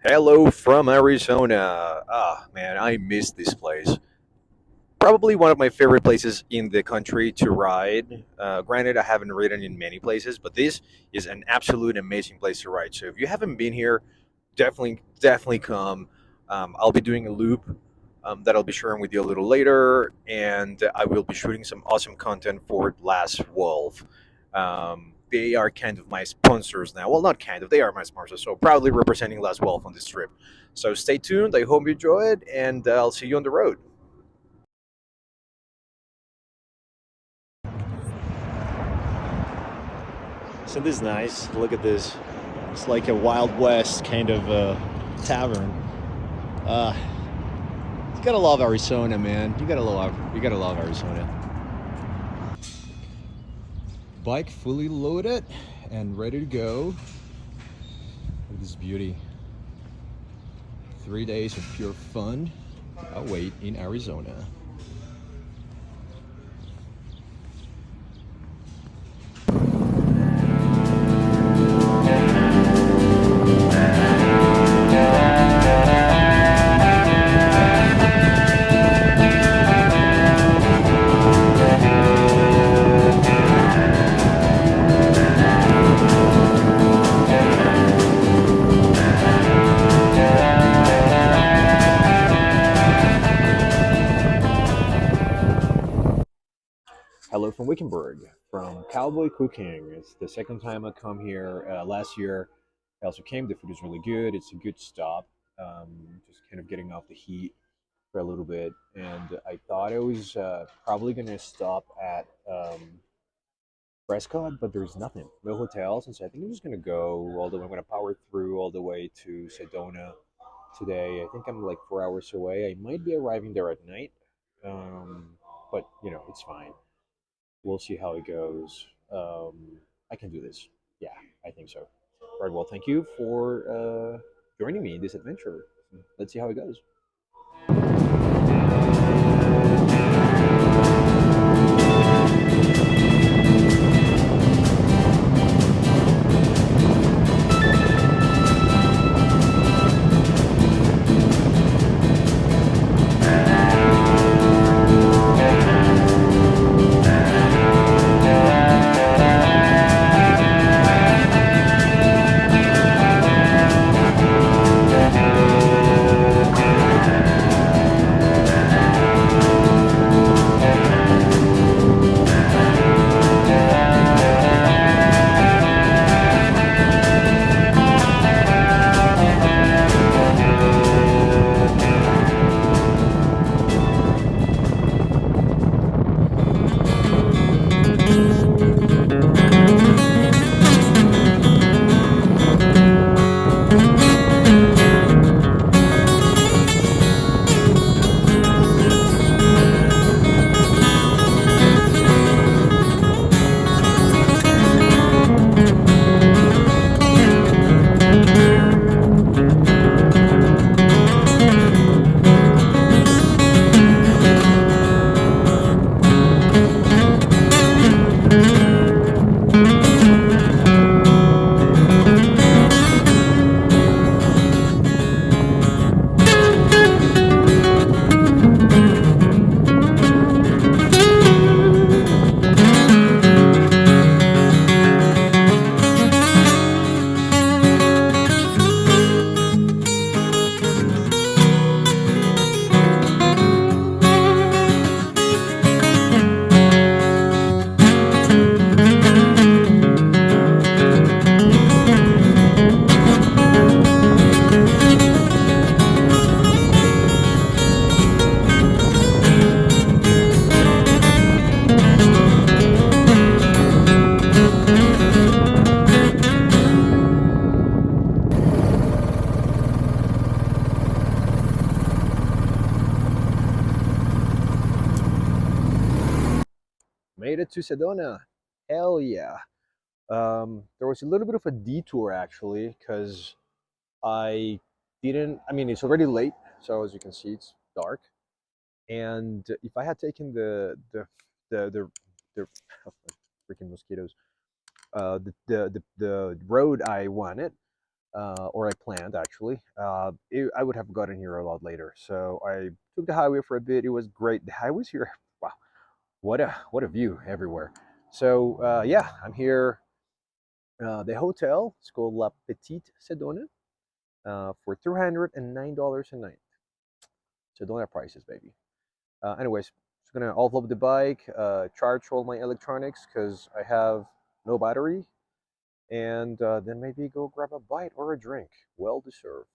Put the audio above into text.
Hello from Arizona. Ah, man, I miss this place. Probably one of my favorite places in the country to ride. Granted, I haven't ridden in many places, but this is an absolute amazing place to ride. So if you haven't been here, definitely come. I'll be doing a loop that I'll be sharing with you a little later, and I will be shooting some awesome content for Last Wolf. They are kind of my sponsors now. Well, not kind of, they are my sponsors. So proudly representing Last Wolf on this trip. So stay tuned. I hope you enjoy it, and I'll see you on the road. So this is nice. Look at this. It's like a Wild West kind of tavern. Uh, you gotta love Arizona, man. You gotta love Arizona. Bike fully loaded and ready to go. Look at this beauty. 3 days of pure fun await in Arizona. Hello from Wickenburg, from Cowboy Cooking. It's the second time I come here. Last year, I also came. The food is really good. It's a good stop. Just kind of getting off the heat for a little bit. And I thought I was probably going to stop at Prescott, but there's nothing. No hotels. And so I think I'm just going to go all the way. I'm going to power through all the way to Sedona today. I think I'm like 4 hours away. I might be arriving there at night. Um, but, it's fine. We'll see how it goes. I can do this. Yeah, I think so. Right. Well, thank you for joining me in this adventure. Let's see how it goes. Made it to Sedona. Hell yeah. There was a little bit of a detour actually, because I didn't. I mean, it's already late, so as you can see, it's dark. And if I had taken the freaking mosquitoes, the road I wanted, or I planned actually. I would have gotten here a lot later. So I took the highway for a bit. It was great. The highways here, wow, what a view everywhere. So yeah, I'm here. The hotel is called La Petite Sedona for $309 a night. Sedona prices, baby. Anyways, just gonna offload the bike, charge all my electronics because I have no battery, and then maybe go grab a bite or a drink. Well deserved.